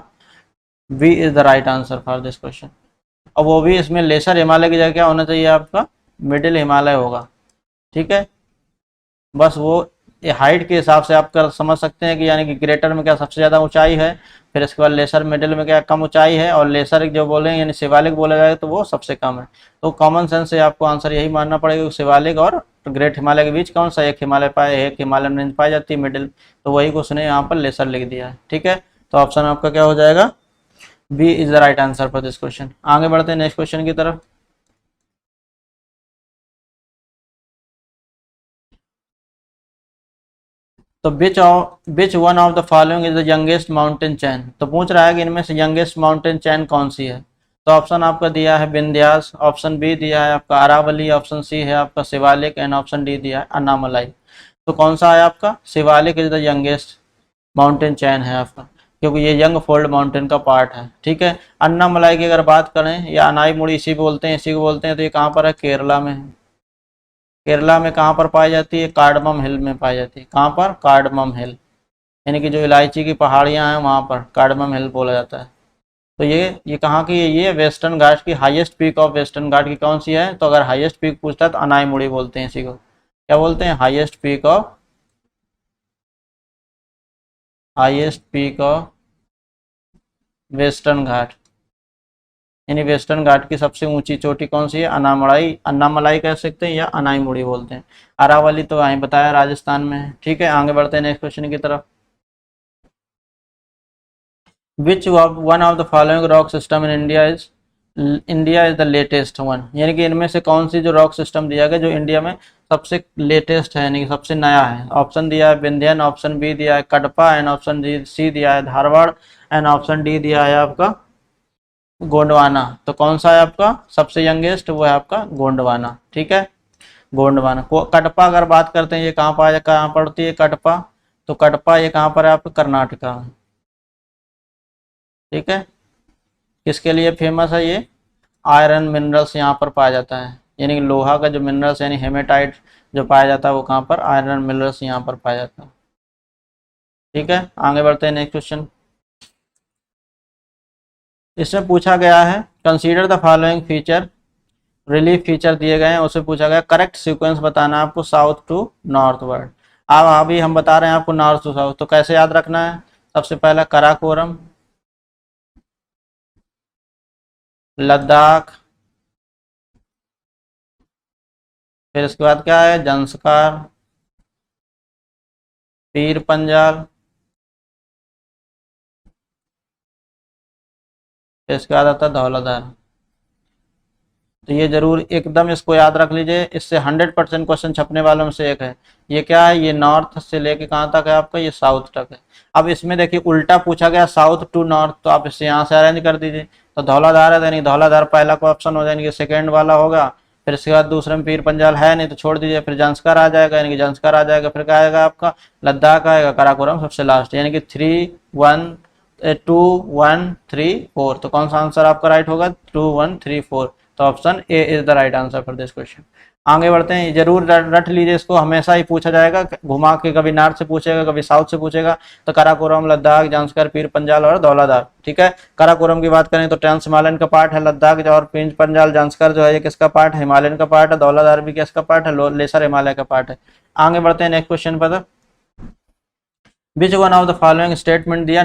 B is the right answer for this question. और वो भी इसमें लेसर हिमालय की जगह क्या होना चाहिए आपका? मिडिल हिमालय होगा। ठीक है। बस वो हाइट के हिसाब से आप कर समझ सकते हैं कि यानी कि ग्रेटर में क्या सबसे ज़्यादा ऊंचाई है, फिर इसके बाद लेसर मिडिल में क्या कम ऊंचाई है, और लेसर जो बोले यानी शिवालिक बोला जाए तो वो सबसे कम है। तो कॉमन सेंस से आपको आंसर यही मानना पड़ेगा कि शिवालिक और ग्रेट हिमालय के बीच कौन सा एक हिमालयन रेंज पाई जाती है मिडिल, तो वही को उसने यहाँ पर लेसर लिख दिया है। ठीक है। तो ऑप्शन आपका क्या हो जाएगा? B is the right answer for this question. आगे बढ़ते हैं नेक्स्ट क्वेश्चन की तरफ। तो which one of the following is the youngest mountain chain, तो पूछ रहा है कि इनमें से यंगेस्ट माउंटेन चैन कौन सी है। तो ऑप्शन आपका दिया है विंध्यास, ऑप्शन बी दिया है आपका अरावली, ऑप्शन सी है आपका शिवालिक एंड ऑप्शन डी दिया है अन्नामलाई। तो कौन सा है आपका Shivalik is the youngest mountain chain है आपका, क्योंकि ये यंग फोल्ड माउंटेन का पार्ट है। ठीक है, अन्नामलाई की अगर बात करें या अनाईमुड़ी इसी बोलते हैं, इसी को बोलते हैं, तो ये कहाँ पर है, केरला में है। केरला में कहाँ पर पाई जाती है, कार्डमम हिल में पाई जाती है। कहाँ पर, कार्डमम हिल, यानी कि जो इलायची की पहाड़ियाँ हैं वहाँ पर कार्डमम हिल बोला जाता है। तो ये कहाँ की है, ये वेस्टर्न घाट की हाईएस्ट पीक ऑफ वेस्टर्न घाट की कौन सी है, तो अगर हाईएस्ट पीक पूछता है तो अनाईमुड़ी बोलते हैं इसी को। क्या बोलते हैं, हाईएस्ट पीक ऑफ वेस्टर्न घाट, यानी वेस्टर्न घाट की सबसे ऊंची चोटी कौन सी है, अन्नामलाई कह सकते हैं या अनाईमुड़ी बोलते हैं। अरावली तो वहीं बताया राजस्थान में है। ठीक है, आगे बढ़ते हैं नेक्स्ट क्वेश्चन की तरफ। Which one of the following rock system in India is the latest one, यानी कि इनमें से कौन सी जो रॉक सिस्टम दिया गया जो इंडिया में सबसे लेटेस्ट है, यानी कि सबसे नया है। ऑप्शन दिया है विंध्यन, ऑप्शन बी दिया है कडपा एंड ऑप्शन सी दिया है धारवाड़ एंड ऑप्शन डी दिया है आपका गोंडवाना। तो कौन सा है आपका सबसे यंगेस्ट, वो है आपका गोंडवाना। ठीक है, गोंडवाना को कडपा अगर बात करते हैं, ये कहाँ पड़ती है कडपा, तो कडपा ये कहाँ पर है आपका कर्नाटका में। ठीक है, किसके लिए फेमस है ये, आयरन मिनरल्स यहाँ पर पाया जाता है, यानी कि लोहा का जो मिनरल्स यानी हेमेटाइट जो पाया जाता है वो कहाँ पर, आयरन मिनरल्स यहाँ पर पाया जाता है। ठीक है, आगे बढ़ते हैं नेक्स्ट क्वेश्चन। इसमें पूछा गया है consider the following feature, relief feature दिए गए हैं, उससे पूछा गया करेक्ट सीक्वेंस बताना है आपको साउथ टू नॉर्थ वर्ड। अब अभी हम बता रहे हैं आपको नॉर्थ टू साउथ, तो कैसे याद रखना है, सबसे पहला काराकोरम, लद्दाख, फिर इसके बाद क्या है जंस्कार, पीर पंजाल, फिर इसके बाद आता है धौलाधार। तो ये जरूर एकदम इसको याद रख लीजिए, इससे 100% क्वेश्चन छपने वालों में से एक है। ये क्या है, ये नॉर्थ से लेके कहाँ तक है आपका, ये साउथ तक है। अब इसमें देखिए उल्टा पूछा गया साउथ टू नॉर्थ, तो आप इसे यहाँ से अरेंज कर दीजिए। तो धौलाधार है, यानी धौलाधार पहला को ऑप्शन हो जाएगा, सेकेंड वाला होगा। फिर इसके बाद दूसरे में पीर पंजाल है नहीं तो छोड़ दीजिए, फिर जंस्कार आ जाएगा, यानी कि जंस्कार आ जाएगा। फिर क्या आएगा आपका लद्दाख आएगा, काराकोरम सबसे लास्ट, यानी कि 3 1 2 1 3 4। तो कौन सा आंसर आपका राइट होगा, 2 1 3 4। तो option A is the right answer for this question. आगे बढ़ते हैं, जरूर रट लीजिए इसको, हमेशा ही पूछा जाएगा घुमा के, कभी नॉर्थ से पूछेगा कभी साउथ से पूछेगा। तो काराकोरम, लद्दाख, जंस्कार, पीर पंजाल और धौलाधार। ठीक है, काराकोरम की बात करें तो ट्रांस हिमालयन का पार्ट है, लद्दाख और पीर पंजाल जंस्कार जो है ये किसका पार्ट है, हिमालयन का पार्ट है, धौलाधार भी किसका पार्ट है, लेसर हिमालय का पार्ट है। आगे बढ़ते हैं नेक्स्ट क्वेश्चन पर। विच one of the following statement दिया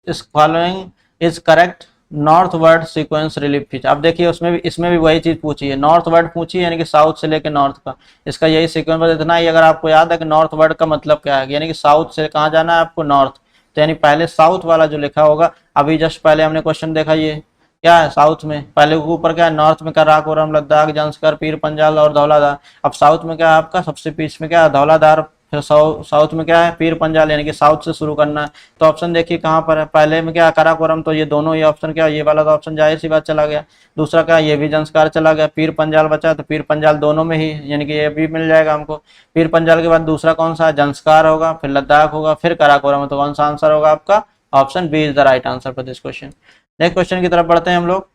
इस following is correct north word sequence relief feature. अब देखिए इसमें भी वही चीज पूछी है, नॉर्थ वर्ड पूछी है, यानी कि साउथ से लेकर नॉर्थ का इसका यही सीक्वेंस। बस इतना ही अगर आपको याद है कि नॉर्थ वर्ड का मतलब क्या है, यानी कि साउथ से कहाँ जाना है आपको, नॉर्थ। तो यानी पहले साउथ वाला जो लिखा होगा, अभी जस्ट पहले हमने क्वेश्चन देखा, ये क्या है साउथ में, पहले ऊपर क्या है नॉर्थ में काराकोरम, लद्दाख, जंस्कार, पीर पंजाल और धौलाधार। अब साउथ में क्या है आपका, सबसे बीच में क्या है धौलाधार, फिर साउथ में क्या है पीर पंजाल, यानी कि साउथ से शुरू करना है। तो ऑप्शन देखिए कहाँ पर है, पहले में क्या काराकोरम, तो ये दोनों ही ऑप्शन क्या, ये वाला तो ऑप्शन जाहिर सी बात चला गया। दूसरा क्या, ये भी जंस्कार चला गया, पीर पंजाल बचा, तो पीर पंजाल दोनों में ही, यानी कि ये भी मिल जाएगा हमको। पीर पंजाल के बाद दूसरा कौन सा है, जंस्कार होगा, फिर लद्दाख होगा, फिर काराकोरम। तो कौन सा आंसर होगा आपका, option B is the right answer for this question. Next question की तरफ बढ़ते हैं हम लोग।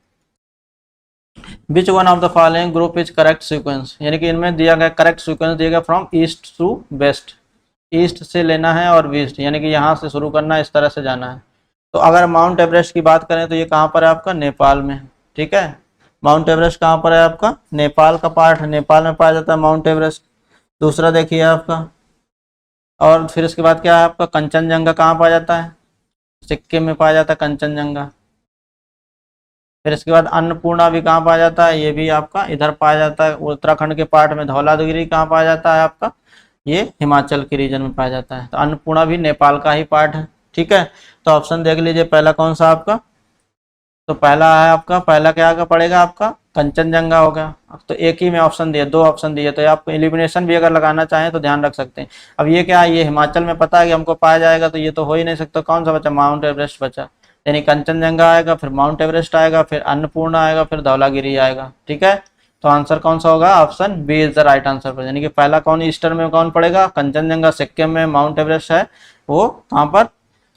Which one of the following group is correct sequence, यानी कि इनमें दिया गया करेक्ट सीक्वेंस दिया गया from east to west, east से लेना है और वेस्ट, यानी कि यहाँ से शुरू करना है, इस तरह से जाना है। तो अगर माउंट एवरेस्ट की बात करें तो ये कहाँ पर है आपका, नेपाल में। ठीक है, माउंट एवरेस्ट कहाँ पर है आपका, नेपाल का पार्ट है, नेपाल में पाया जाता है माउंट एवरेस्ट। दूसरा देखिए आपका, और फिर इसके बाद क्या है आपका, कंचनजंगा कहाँ पाया जाता है, सिक्किम में पाया जाता है कंचनजंगा। फिर इसके बाद अन्नपूर्णा भी कहाँ पाया जाता है, ये भी आपका इधर पाया जाता है उत्तराखंड के पार्ट में। धौलागिरी कहाँ पाया जाता है आपका, ये हिमाचल के रीजन में पाया जाता है। तो अन्नपूर्णा भी नेपाल का ही पार्ट है। ठीक है, तो ऑप्शन देख लीजिए पहला कौन सा आपका, तो पहला है आपका, पहला क्या का पड़ेगा आपका कंचनजंगा हो गया। तो एक ही में ऑप्शन दिए, 2 ऑप्शन दिए, तो आप एलिमिनेशन भी अगर लगाना चाहें तो ध्यान रख सकते हैं। अब ये क्या है, ये हिमाचल में पता है कि हमको पाया जाएगा, तो ये तो हो ही नहीं सकता। कौन सा बचा, माउंट एवरेस्ट बचा। यानी कंचनजंगा आएगा, फिर माउंट एवरेस्ट आएगा, फिर अन्नपूर्णा आएगा, फिर धौलागिरी आएगा। ठीक है, तो आंसर कौन सा होगा, option B is the right answer. यानी कि पहला कौन ईस्टर्न में कौन पड़ेगा, कंचनजंगा, सिक्किम में माउंट एवरेस्ट है, वो कहाँ पर,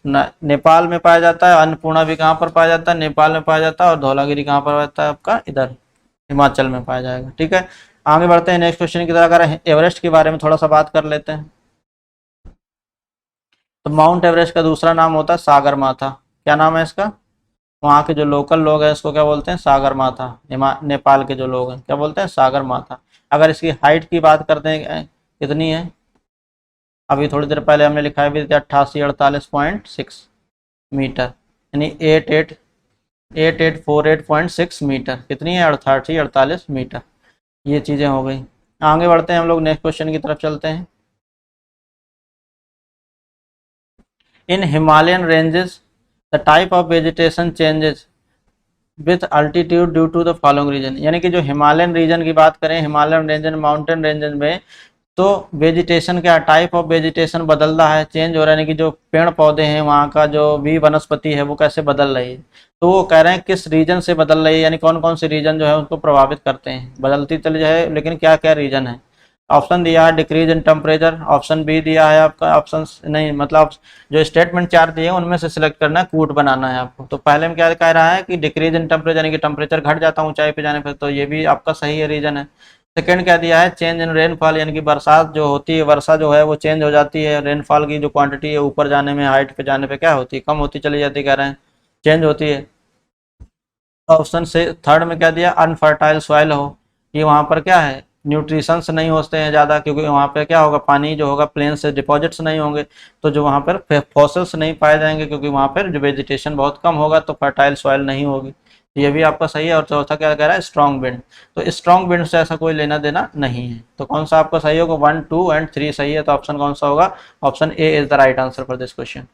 नेपाल में पाया जाता है। अन्नपूर्णा भी कहाँ पर पाया जाता है, नेपाल में पाया जाता है। और धौलागिरी कहाँ पर पाया जाता है, आपका इधर हिमाचल में पाया जाएगा। ठीक है, आगे बढ़ते हैं नेक्स्ट क्वेश्चन की तरह। अगर एवरेस्ट के बारे में थोड़ा सा बात कर लेते हैं, तो माउंट एवरेस्ट का दूसरा नाम होता है सागर माथा। क्या नाम है इसका, वहाँ के जो लोकल लोग हैं इसको क्या बोलते हैं, सागर माथा। नेपाल के जो लोग हैं क्या बोलते हैं, सागर माथा। अगर इसकी हाइट की बात करते हैं कितनी है, अभी थोड़ी देर पहले हमने लिखा है भी 8848.6 मीटर, यानी 8848.6 मीटर। कितनी है, 48 मीटर। ये चीज़ें हो गई। आगे बढ़ते हैं हम लोग, नेक्स्ट क्वेश्चन की तरफ चलते हैं। In Himalayan ranges the type of vegetation changes with altitude due to the following reason. यानी कि जो हिमालयन रीजन की बात करें, हिमालयन रेंजन, माउंटेन रेंजन में, तो वेजिटेशन क्या, टाइप ऑफ वेजिटेशन बदल रहा है, चेंज हो रहा है। यानी कि जो पेड़ पौधे हैं, वहाँ का जो भी वनस्पति है वो कैसे बदल रही है। तो वो कह रहे हैं किस रीजन से बदल रही है, यानी कौन कौन से रीजन जो है उनको प्रभावित करते हैं, बदलती चली जाए, लेकिन क्या क्या रीजन है। ऑप्शन दिया है decrease in temperature, option B दिया है आपका, ऑप्शन नहीं मतलब जो स्टेटमेंट 4 दिए हैं उनमें से सिलेक्ट करना है, कूट बनाना है आपको। तो पहले में क्या कह रहा है कि डिक्रीज इन टेम्परेचर, यानी कि टेम्परेचर घट जाता है ऊंचाई पे जाने पर, तो ये भी आपका सही है, रीजन है। सेकंड क्या दिया है, चेंज इन रेनफॉल, यानी कि बरसात जो होती है, वर्षा जो है वो चेंज हो जाती है, रेनफॉल की जो क्वांटिटी है ऊपर जाने में, हाइट पे जाने पे क्या होती है, कम होती चली जाती है, कह रहे हैं चेंज होती है। ऑप्शन से थर्ड में क्या दिया, अनफर्टाइल सॉइल हो, कि वहाँ पर क्या है, न्यूट्रिशंस नहीं होते हैं ज़्यादा, क्योंकि वहाँ पे क्या होगा, पानी जो होगा प्लेन से डिपॉजिट्स नहीं होंगे, तो जो वहाँ पर फॉसल्स नहीं पाए जाएंगे, क्योंकि वहाँ पर जो वेजिटेशन बहुत कम होगा, तो फर्टाइल सॉइल नहीं होगी। ये भी आपका सही है। और चौथा क्या कह रहा है, स्ट्रॉन्ग विंड। तो स्ट्रॉन्ग विंड से ऐसा कोई लेना देना नहीं है। तो कौन सा आपका सही होगा, 1, 2 एंड 3 सही है। तो ऑप्शन कौन सा होगा, option A is the right answer for this question.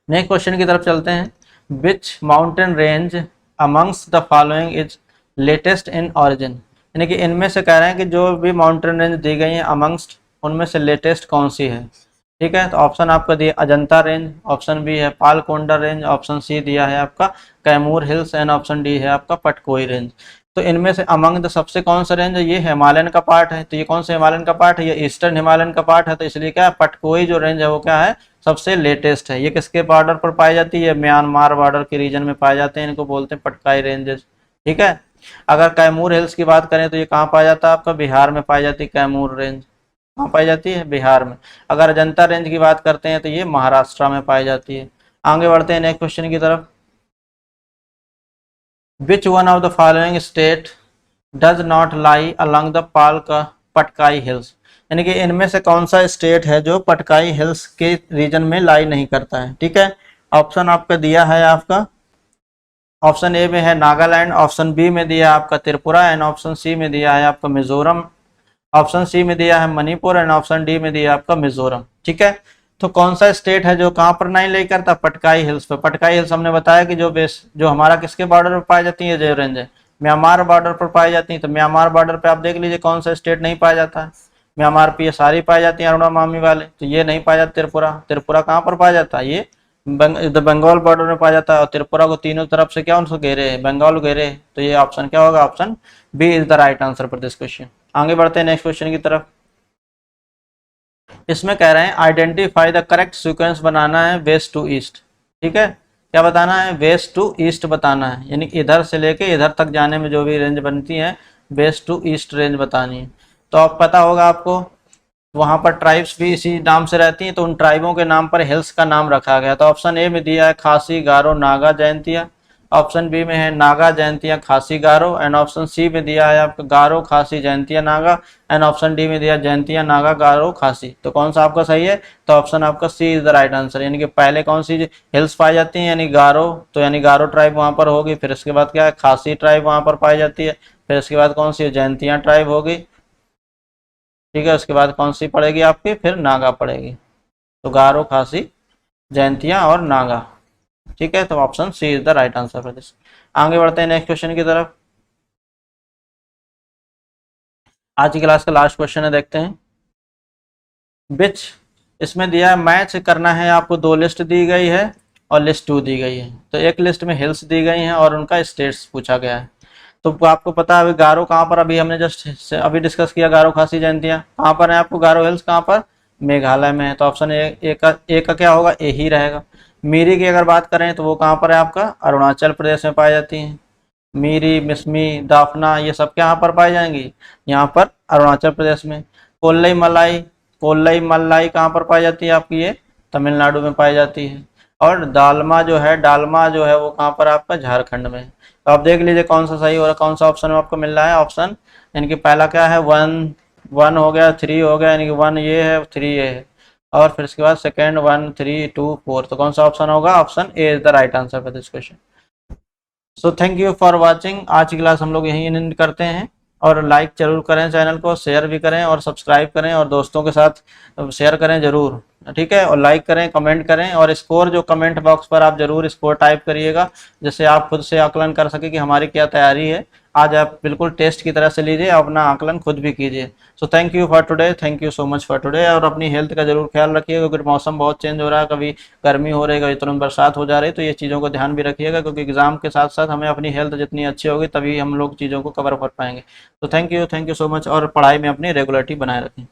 Next question की तरफ चलते हैं। Which mountain range amongst the following is latest in origin. यानी कि इनमें से कह रहे हैं कि जो भी माउंटेन रेंज दी गई हैं अमंग्स्ट, उनमें से लेटेस्ट कौन सी है। ठीक है, तो ऑप्शन आपका दिया अजंता रेंज, ऑप्शन बी है पालकोंडा रेंज, ऑप्शन सी दिया है आपका Kaimur hills, and option D है आपका पटकोई रेंज। तो इनमें से अमंग द सबसे कौन सा रेंज है, ये हिमालयन का पार्ट है। तो ये कौन सा हिमालयन का पार्ट है, ये ईस्टर्न हिमालयन का पार्ट है। तो इसलिए क्या है, पटकोई जो रेंज है वो क्या है, सबसे लेटेस्ट है। ये किसके बॉर्डर पर पाई जाती है, म्यांमार बॉर्डर के रीजन में पाए जाते हैं, इनको बोलते हैं पटकाई रेंजेस। ठीक है, अगर कैमूर हिल्स की बात करें तो ये कहाँ पाया जाता है, आपका बिहार में पाई जाती है कैमूर रेंज। कहाँ पाई जाती है, बिहार में। अगर अजंता रेंज की बात करते हैं तो ये महाराष्ट्र में पाई जाती है। आगे बढ़ते हैं नेक्स्ट क्वेश्चन की तरफ। Which one of the following state does not lie along the Patkai hills. यानी कि इनमें से कौन सा स्टेट है जो पटकाई हिल्स के रीजन में लाई नहीं करता है। ठीक है, ऑप्शन आपका दिया है आपका, ऑप्शन ए में है नागालैंड, ऑप्शन बी में दिया है आपका त्रिपुरा, एंड ऑप्शन सी में दिया है आपका मिजोरम, ऑप्शन सी में दिया है मणिपुर, एंड ऑप्शन डी में दिया है आपका मिजोरम। ठीक है, तो कौन सा स्टेट है जो कहाँ पर नहीं ले करता, पटकाई हिल्स पे। पटकाई हिल्स हमने बताया कि जो हमारा किसके बॉर्डर पर पाई जाती है, जो रेंज है म्यांमार बॉर्डर पर पाई जाती है। तो म्यांमार बॉर्डर पे आप देख लीजिए कौन सा स्टेट नहीं पाया जाता है, म्यांमार पे ये सारी पाई जाती है अरुणा मामी वाले, तो ये नहीं पाया जाता। त्रिपुरा, त्रिपुरा कहाँ पर पाया जाता है, ये बंगाल बॉर्डर में पाया जाता है। और त्रिपुरा को तीनों तरफ से क्या उनको घेरे है, बंगाल घेरे। तो ये ऑप्शन क्या होगा, option B is the right answer for this question. आगे बढ़ते हैं नेक्स्ट क्वेश्चन की तरफ। इसमें कह रहे हैं आइडेंटिफाई द करेक्ट सीक्वेंस बनाना है वेस्ट टू ईस्ट। ठीक है, क्या बताना है, वेस्ट टू ईस्ट बताना है, यानी इधर से लेके इधर तक जाने में जो भी रेंज बनती है, वेस्ट टू ईस्ट रेंज बतानी है। तो अब पता होगा आपको, वहाँ पर ट्राइब्स भी इसी नाम से रहती हैं, तो उन ट्राइबों के नाम पर हिल्स का नाम रखा गया। तो ऑप्शन ए में दिया है खासी गारो नागा जयंतिया, ऑप्शन बी में है नागा जयंतिया खासी गारो, एंड ऑप्शन सी में दिया है आपका गारो खासी Jaintia Naga, and option D में दिया जयंतिया नागा गारो खासी। तो कौन सा आपका सही है, तो ऑप्शन आपका C is the right answer. यानी कि पहले कौन सी हिल्स पाई जाती हैं, यानी गारो, तो यानी गारो ट्राइब वहाँ पर होगी। फिर इसके बाद क्या है, खासी ट्राइब वहाँ पर पाई जाती है। फिर इसके बाद कौन सी जयंतिया ट्राइब होगी। ठीक है, उसके बाद कौन सी पड़ेगी आपकी, फिर नागा पड़ेगी। तो गारो खासी जयंतिया और नागा। ठीक है, तो option C is the right answer for this. आगे बढ़ते हैं नेक्स्ट क्वेश्चन की तरफ। आज की क्लास का लास्ट क्वेश्चन है, देखते हैं। बिच, इसमें दिया है मैच करना है आपको, दो लिस्ट दी गई है और लिस्ट 2 दी गई है। तो एक लिस्ट में हिल्स दी गई हैं और उनका स्टेट्स पूछा गया है। तो आपको पता है अभी गारो कहाँ पर, अभी हमने जस्ट अभी डिस्कस किया, गारो खासी जयंतियाँ कहाँ पर है आपको, गारो हिल्स कहाँ पर, मेघालय में है। तो ऑप्शन ए का क्या होगा, ए ही रहेगा। मीरी की अगर बात करें तो वो कहाँ पर है आपका, अरुणाचल प्रदेश में पाई जाती हैं। मीरी, मिसमी, दाफना ये सब कहाँ पर पाई जाएंगी, यहाँ पर अरुणाचल प्रदेश में। कोल्लई मलाई, कोल्लई मल्लाई कहाँ पर पाई जाती है आपकी, ये तमिलनाडु में पाई जाती है। और डालमा जो है वो कहाँ पर आपका, झारखंड में। तो आप देख लीजिए कौन सा सही हो रहा है, कौन सा ऑप्शन में आपको मिल रहा है। ऑप्शन यानी कि पहला क्या है, 1 हो गया, 3 हो गया, यानी कि 1 ये है, 3 ये है, और फिर इसके बाद सेकेंड 1 3 2 4। तो कौन सा ऑप्शन होगा, option A is the right answer for this question. So thank you for watching. आज की क्लास हम लोग यहीं एंड करते हैं। और लाइक जरूर करें चैनल को, शेयर भी करें और सब्सक्राइब करें और दोस्तों के साथ शेयर करें जरूर, ठीक है। और लाइक करें, कमेंट करें, और स्कोर जो कमेंट बॉक्स पर आप जरूर स्कोर टाइप करिएगा, जिससे आप खुद से आकलन कर सके कि हमारी क्या तैयारी है। आज आप बिल्कुल टेस्ट की तरह से लीजिए, अपना आकलन खुद भी कीजिए। So thank you for today, thank you so much for today. और अपनी हेल्थ का जरूर ख्याल रखिएगा, क्योंकि मौसम बहुत चेंज हो रहा है, कभी गर्मी हो रही है, कभी तुरंत बरसात हो जा रही है। तो ये चीज़ों को ध्यान भी रखिएगा, क्योंकि एग्जाम के साथ साथ हमें अपनी हेल्थ जितनी अच्छी होगी तभी हम लोग चीज़ों को कवर कर पाएंगे। तो थैंक यू सो मच, और पढ़ाई में अपनी रेगुलरिटी बनाए रखें।